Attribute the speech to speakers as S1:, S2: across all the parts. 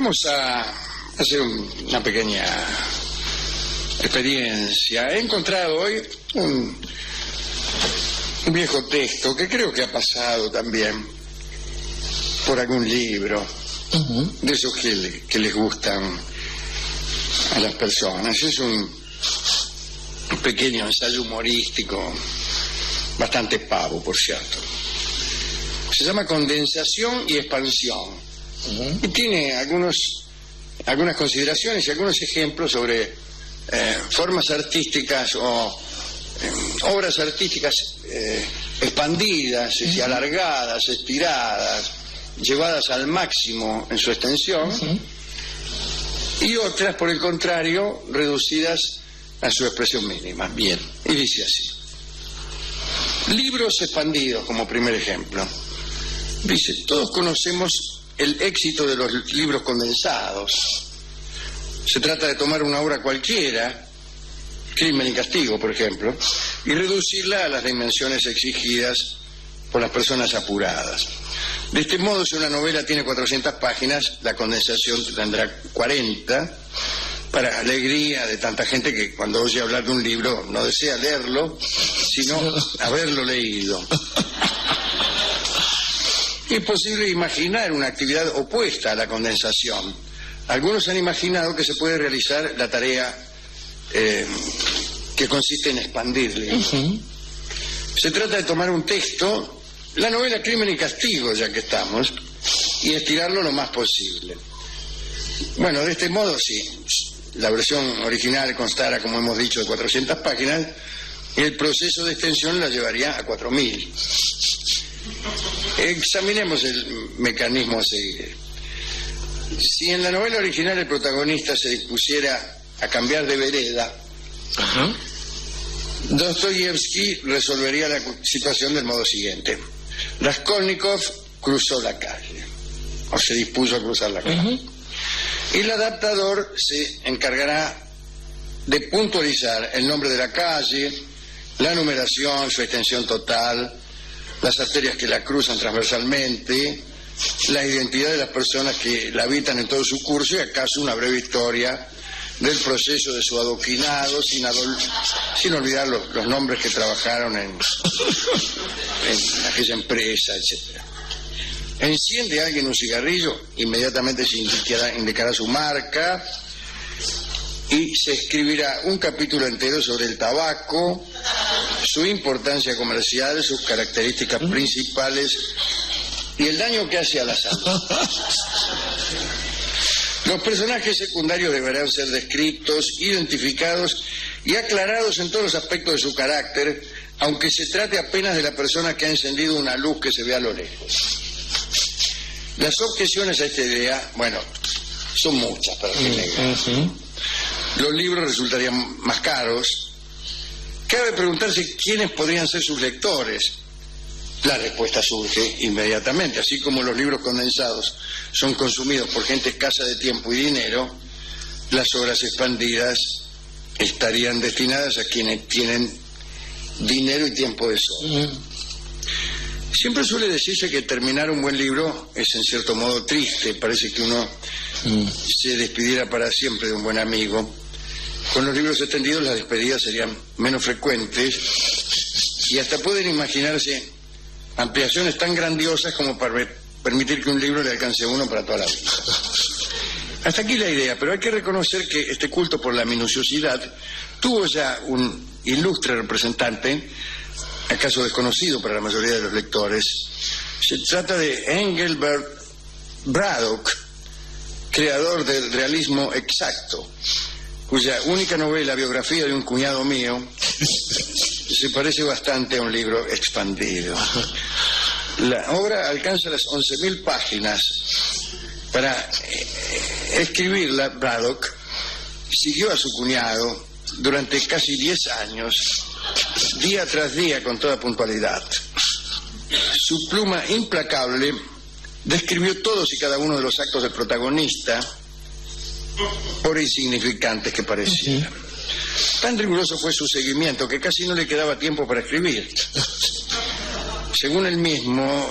S1: Vamos a hacer una pequeña experiencia. He encontrado hoy un viejo texto que creo que ha pasado también por algún libro, de esos que les gustan a las personas. Es un pequeño ensayo humorístico, bastante pavo, por cierto. Se llama Condensación y Expansión. Y tiene algunas consideraciones y algunos ejemplos sobre formas artísticas o obras artísticas expandidas, alargadas, estiradas, llevadas al máximo en su extensión, y otras, por el contrario, reducidas a su expresión mínima. Bien, y dice así. Libros expandidos, como primer ejemplo. Dice, todos conocemos el éxito de los libros condensados. Se trata de tomar una obra cualquiera, Crimen y Castigo, por ejemplo, y reducirla a las dimensiones exigidas por las personas apuradas. De este modo, si una novela tiene 400 páginas, la condensación tendrá 40, para alegría de tanta gente que cuando oye hablar de un libro no desea leerlo, sino haberlo leído. Es posible imaginar una actividad opuesta a la condensación. Algunos han imaginado que se puede realizar la tarea que consiste en expandirle. Se trata de tomar un texto, la novela Crimen y Castigo, ya que estamos, y estirarlo lo más posible. Bueno, de este modo, si la versión original constara, como hemos dicho, de 400 páginas, el proceso de extensión la llevaría a 4000. Examinemos el mecanismo a seguir. Si en la novela original el protagonista se dispusiera a cambiar de vereda, Dostoyevsky resolvería la situación del modo siguiente. Raskolnikov cruzó la calle, o se dispuso a cruzar la calle. Y el adaptador se encargará de puntualizar el nombre de la calle, la numeración, su extensión total, las arterias que la cruzan transversalmente, la identidad de las personas que la habitan en todo su curso y acaso una breve historia del proceso de su adoquinado, sin olvidar los nombres que trabajaron en aquella empresa, etc. Enciende alguien un cigarrillo, inmediatamente se indicará su marca y se escribirá un capítulo entero sobre el tabaco, su importancia comercial, sus características principales y el daño que hace a la salud. Los personajes secundarios deberán ser descritos, identificados y aclarados en todos los aspectos de su carácter, aunque se trate apenas de la persona que ha encendido una luz que se ve a lo lejos. Las objeciones a esta idea, bueno, son muchas para que negar. Los libros resultarían más caros. Cabe preguntarse quiénes podrían ser sus lectores. La respuesta surge inmediatamente. Así como los libros condensados son consumidos por gente escasa de tiempo y dinero, las obras expandidas estarían destinadas a quienes tienen dinero y tiempo de sobra. Siempre suele decirse que terminar un buen libro es en cierto modo triste. Parece que uno se despidiera para siempre de un buen amigo. Con los libros extendidos las despedidas serían menos frecuentes y hasta pueden imaginarse ampliaciones tan grandiosas como para permitir que un libro le alcance a uno para toda la vida. Hasta aquí la idea, pero hay que reconocer que este culto por la minuciosidad tuvo ya un ilustre representante, acaso desconocido para la mayoría de los lectores. Se trata de Engelbert Braddock, creador del realismo exacto, cuya única novela, Biografía de un cuñado mío, se parece bastante a un libro expandido. La obra alcanza las 11.000 páginas. Para escribirla, Braddock siguió a su cuñado durante casi 10 años, día tras día, con toda puntualidad. Su pluma implacable describió todos y cada uno de los actos del protagonista, por insignificantes que parecieran. Tan riguroso fue su seguimiento que casi no le quedaba tiempo para escribir. Según él mismo,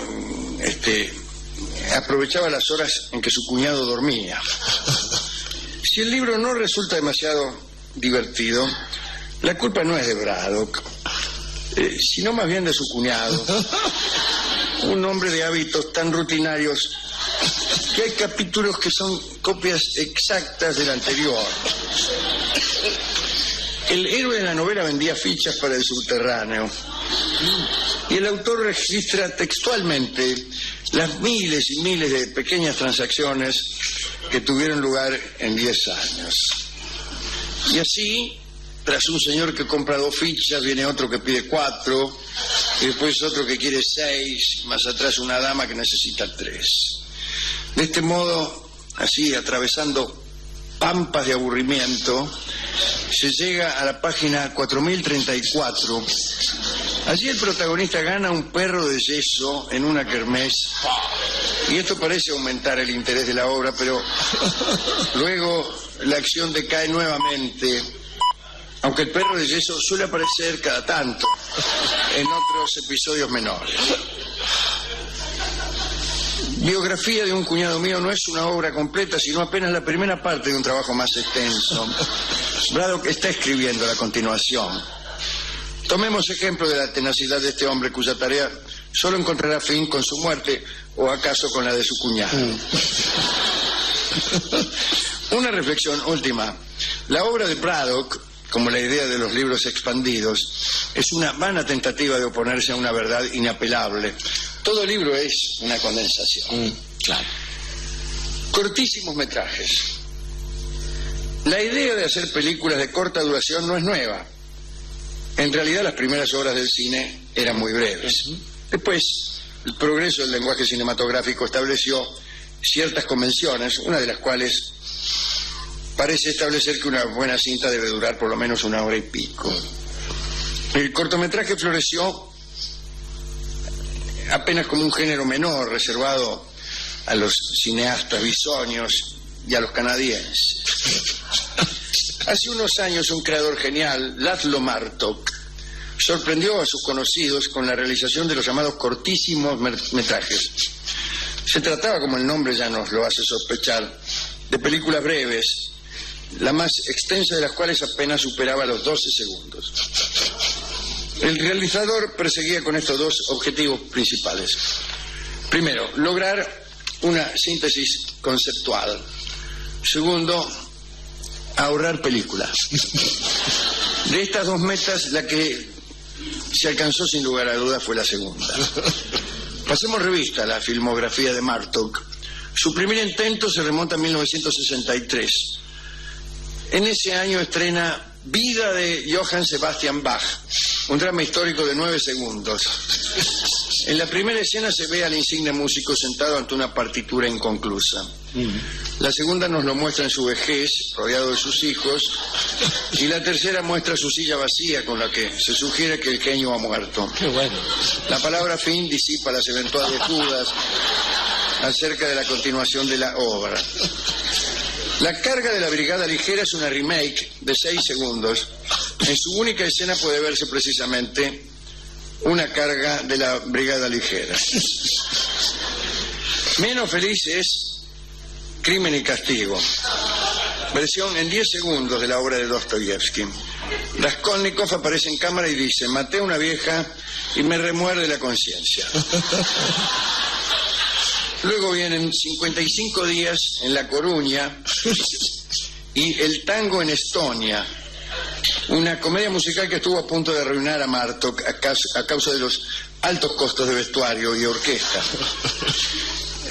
S1: aprovechaba las horas en que su cuñado dormía. Si el libro no resulta demasiado divertido, la culpa no es de Braddock, sino más bien de su cuñado, un hombre de hábitos tan rutinarios que hay capítulos que son copias exactas del anterior. El héroe de la novela vendía fichas para el subterráneo y el autor registra textualmente las miles y miles de pequeñas transacciones que tuvieron lugar en 10 años. Y así, tras un señor que compra 2 fichas, viene otro que pide 4, y después otro que quiere 6, más atrás una dama que necesita 3. De este modo, así, atravesando pampas de aburrimiento, se llega a la página 4034. Allí el protagonista gana un perro de yeso en una kermés, y esto parece aumentar el interés de la obra, pero luego la acción decae nuevamente, aunque el perro de yeso suele aparecer cada tanto en otros episodios menores. Biografía de un cuñado mío no es una obra completa, sino apenas la primera parte de un trabajo más extenso. Braddock está escribiendo la continuación. Tomemos ejemplo de la tenacidad de este hombre cuya tarea solo encontrará fin con su muerte, o acaso con la de su cuñado. Una reflexión última. La obra de Braddock, como la idea de los libros expandidos, es una vana tentativa de oponerse a una verdad inapelable. Todo libro es una condensación.
S2: Claro.
S1: Cortísimos metrajes. La idea de hacer películas de corta duración no es nueva. En realidad las primeras obras del cine eran muy breves. Después, el progreso del lenguaje cinematográfico estableció ciertas convenciones, una de las cuales parece establecer que una buena cinta debe durar por lo menos 1 hora y pico. El cortometraje floreció apenas como un género menor, reservado a los cineastas bisoños y a los canadienses. Hace unos años un creador genial, Laszlo Martok, sorprendió a sus conocidos con la realización de los llamados cortísimos metrajes. Se trataba, como el nombre ya nos lo hace sospechar, de películas breves, la más extensa de las cuales apenas superaba los 12 segundos. El realizador perseguía con estos 2 objetivos principales. Primero, lograr una síntesis conceptual. Segundo, ahorrar películas. De estas 2 metas, la que se alcanzó sin lugar a dudas fue la segunda. Pasemos revista a la filmografía de Martok. Su primer intento se remonta a 1963. En ese año estrena Vida de Johann Sebastian Bach, un drama histórico de 9 segundos. En la primera escena se ve al insigne músico sentado ante una partitura inconclusa. La segunda nos lo muestra en su vejez, rodeado de sus hijos, y la tercera muestra su silla vacía, con la que se sugiere que el genio ha muerto.
S2: Qué bueno.
S1: La palabra fin disipa las eventuales dudas acerca de la continuación de la obra. La carga de la Brigada Ligera es una remake de 6 segundos. En su única escena puede verse precisamente una carga de la Brigada Ligera. Menos feliz es Crimen y Castigo, versión en 10 segundos de la obra de Dostoyevsky. Raskolnikov aparece en cámara y dice: maté a una vieja y me remuerde la conciencia. Luego vienen 55 días en La Coruña y El tango en Estonia, una comedia musical que estuvo a punto de arruinar a Martok a causa de los altos costos de vestuario y orquesta.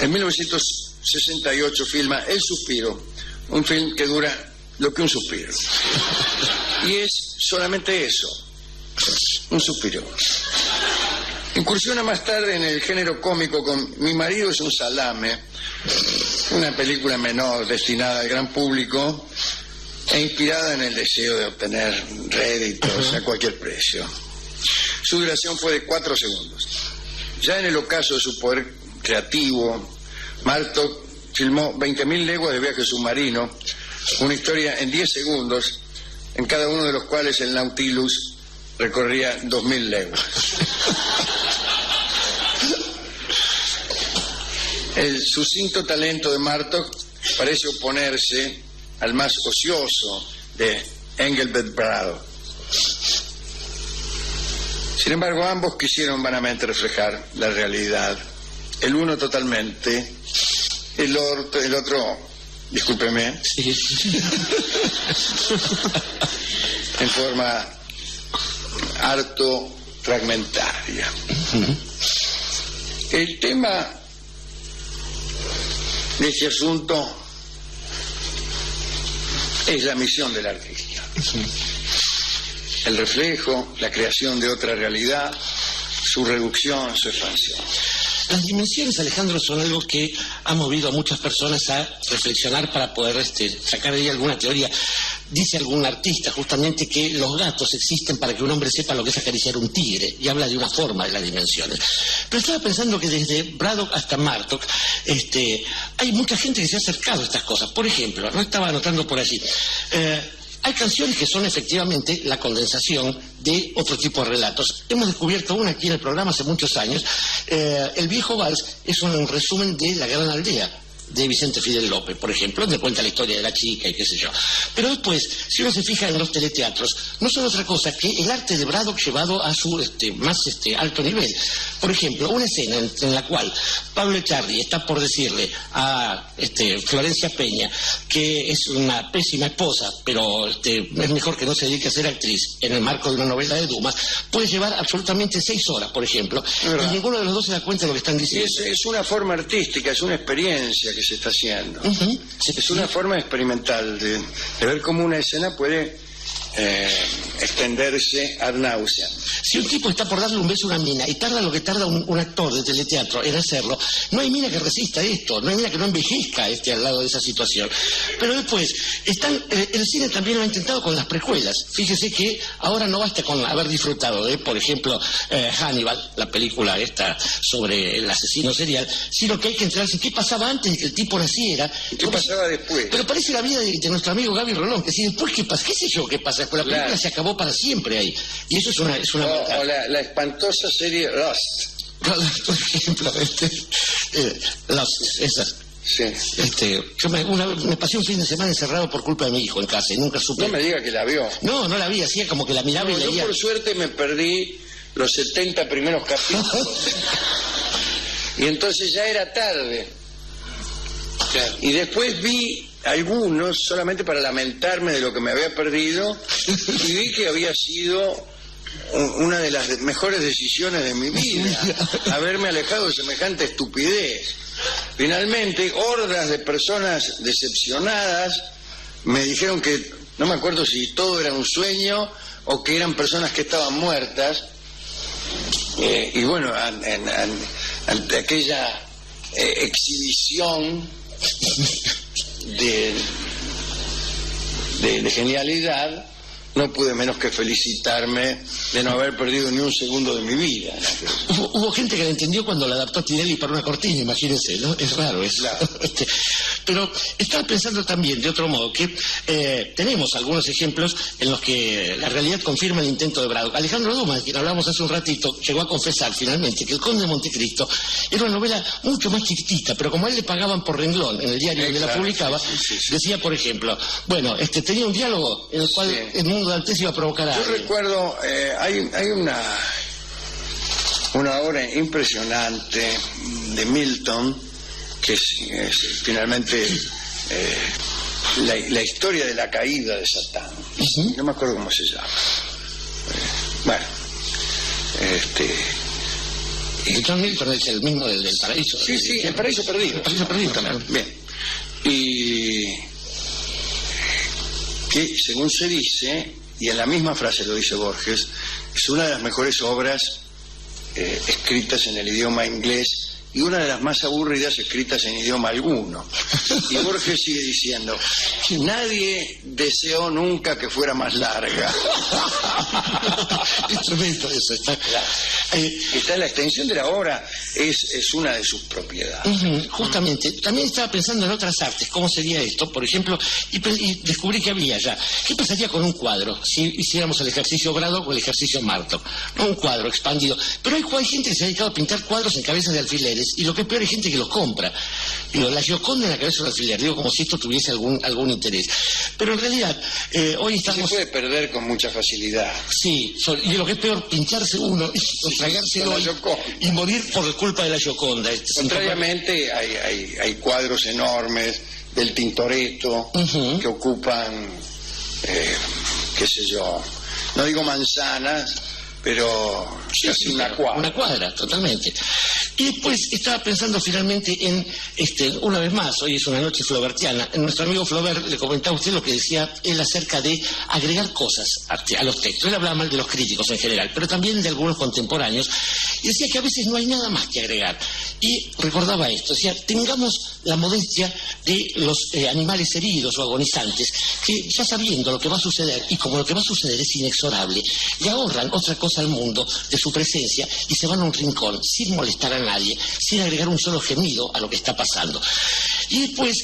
S1: En 1968 filma El Suspiro, un film que dura lo que un suspiro. Y es solamente eso, un suspiro. Incursiona más tarde en el género cómico con Mi marido es un salame, una película menor destinada al gran público e inspirada en el deseo de obtener réditos a cualquier precio. Su duración fue de 4 segundos. Ya en el ocaso de su poder creativo, Martok filmó 20.000 leguas de viaje submarino, una historia en 10 segundos, en cada uno de los cuales el Nautilus recorría 2.000 leguas. El sucinto talento de Martok parece oponerse al más ocioso de Engelbert Braddock. Sin embargo, ambos quisieron vanamente reflejar la realidad. El uno totalmente, el otro, discúlpeme,
S2: Sí.
S1: en forma harto fragmentaria. El tema de este asunto es la misión del artista. El reflejo, la creación de otra realidad, su reducción, su expansión.
S2: Las dimensiones, Alejandro, son algo que ha movido a muchas personas a reflexionar para poder sacar de ahí alguna teoría. Dice algún artista justamente que los gatos existen para que un hombre sepa lo que es acariciar un tigre, y habla de una forma de las dimensiones. Pero estaba pensando que desde Braddock hasta Martok hay mucha gente que se ha acercado a estas cosas. Por ejemplo, no estaba anotando por allí, hay canciones que son efectivamente la condensación de otro tipo de relatos. Hemos descubierto una aquí en el programa hace muchos años. El viejo vals es un resumen de La Gran Aldea, de Vicente Fidel López, por ejemplo, donde cuenta la historia de la chica y qué sé yo. Pero después, si uno se fija en los teleteatros, no son otra cosa que el arte de Braddock llevado a su más alto nivel. Por ejemplo, una escena en la cual Pablo Echarri está por decirle a Florencia Peña que es una pésima esposa, pero es mejor que no se dedique a ser actriz en el marco de una novela de Dumas, puede llevar absolutamente 6 horas, por ejemplo, y ninguno de los dos se da cuenta de lo que están diciendo.
S1: Es una forma artística, es una experiencia que se está haciendo. Es una forma experimental de ver cómo una escena puede extenderse ad nauseam.
S2: Si un tipo está por darle un beso a una mina y tarda lo que tarda un actor de teleteatro en hacerlo, no hay mina que resista esto, no hay mina que no envejezca al lado de esa situación. Pero después, el cine también lo ha intentado con las precuelas. Fíjese que ahora no basta con haber disfrutado de, por ejemplo, Hannibal, la película esta sobre el asesino serial, sino que hay que enterarse qué pasaba antes de que el tipo naciera.
S1: ¿Qué pasaba después?
S2: Pero parece la vida de nuestro amigo Gaby Rolón, que si después qué pasa, qué sé yo qué pasa, pero la película se acabó para siempre ahí. Y eso es una
S1: o la espantosa serie Lost.
S2: Por ejemplo, Lost, esas.
S1: Sí.
S2: Yo me pasé un fin de semana encerrado por culpa de mi hijo en casa y nunca supe.
S1: No me diga que la vio.
S2: No la vi, hacía como que la miraba y leía.
S1: Yo por suerte me perdí los 70 primeros capítulos. Y entonces ya era tarde. Claro. Y después vi algunos solamente para lamentarme de lo que me había perdido y vi que había sido una de las mejores decisiones de mi vida, haberme alejado de semejante estupidez. Finalmente, hordas de personas decepcionadas me dijeron que, no me acuerdo si todo era un sueño o que eran personas que estaban muertas, y bueno, ante aquella exhibición de genialidad, no pude menos que felicitarme de no haber perdido ni un segundo de mi vida.
S2: Hubo gente que la entendió cuando la adaptó a Tinelli para una cortina, imagínense, ¿no? Es raro eso. Claro. Pero estaba pensando también, de otro modo, que tenemos algunos ejemplos en los que la realidad confirma el intento de Braddock. Alejandro Dumas, de quien hablamos hace un ratito, llegó a confesar finalmente que El Conde de Montecristo era una novela mucho más chiquitita, pero como a él le pagaban por renglón en el diario donde la publicaba, decía, por ejemplo, bueno, tenía un diálogo en el cual el mundo de antes iba a provocar a
S1: Yo recuerdo, hay una obra impresionante de Milton, que es finalmente la historia de la caída de Satán. No me acuerdo cómo se llama. Bueno,
S2: el John Milton es el mismo del Paraíso.
S1: Sí, el Paraíso Perdido.
S2: El Paraíso Perdido también.
S1: Bien. Y que, según se dice, y en la misma frase lo dice Borges, es una de las mejores obras escritas en el idioma inglés y una de las más aburridas escritas en idioma alguno. Y Borges sigue diciendo, nadie deseó nunca que fuera más larga.
S2: Es tremendo eso.
S1: Está en la extensión de la obra, es una de sus propiedades.
S2: Justamente, también estaba pensando en otras artes, ¿cómo sería esto? Por ejemplo, y descubrí que había ya. ¿Qué pasaría con un cuadro si hiciéramos el ejercicio Braddock o el ejercicio Martok? No un cuadro expandido. Pero hay gente que se ha dedicado a pintar cuadros en cabezas de alfileres alfileres, y lo que es peor, hay gente que los compra. Digo, la Gioconda en la cabeza de un alfiler, digo, como si esto tuviese algún interés. Pero en realidad, hoy estamos...
S1: Se puede perder con mucha facilidad.
S2: Sí, y lo que es peor, pincharse uno, y tragárselo y morir por culpa de la Gioconda.
S1: Contrariamente, hay cuadros enormes del Tintoretto que ocupan, qué sé yo, no digo manzanas, pero casi una cuadra.
S2: Una cuadra, totalmente. Y después estaba pensando finalmente en, una vez más, hoy es una noche flobertiana, nuestro amigo Flaubert le comentaba a usted lo que decía él acerca de agregar cosas a los textos. Él hablaba mal de los críticos en general, pero también de algunos contemporáneos, y decía que a veces no hay nada más que agregar. Y recordaba esto, decía, tengamos la modestia de los animales heridos o agonizantes, que ya sabiendo lo que va a suceder, y como lo que va a suceder es inexorable, le ahorran otra cosa al mundo de su presencia y se van a un rincón sin molestar a nadie, sin agregar un solo gemido a lo que está pasando. Y después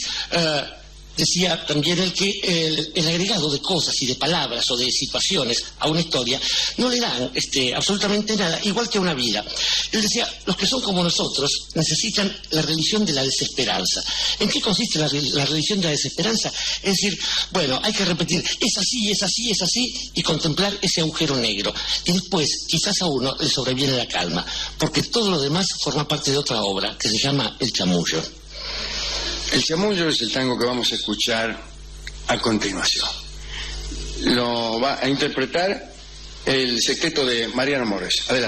S2: decía también él que el agregado de cosas y de palabras o de situaciones a una historia no le dan absolutamente nada, igual que a una vida. Él decía, los que son como nosotros necesitan la religión de la desesperanza. ¿En qué consiste la religión de la desesperanza? Es decir, bueno, hay que repetir, es así, es así, es así, y contemplar ese agujero negro. Y después, quizás a uno le sobreviene la calma, porque todo lo demás forma parte de otra obra que se llama El Chamullo.
S1: El Chamullo es el tango que vamos a escuchar a continuación. Lo va a interpretar el sexteto de Mariano Mores. Adelante.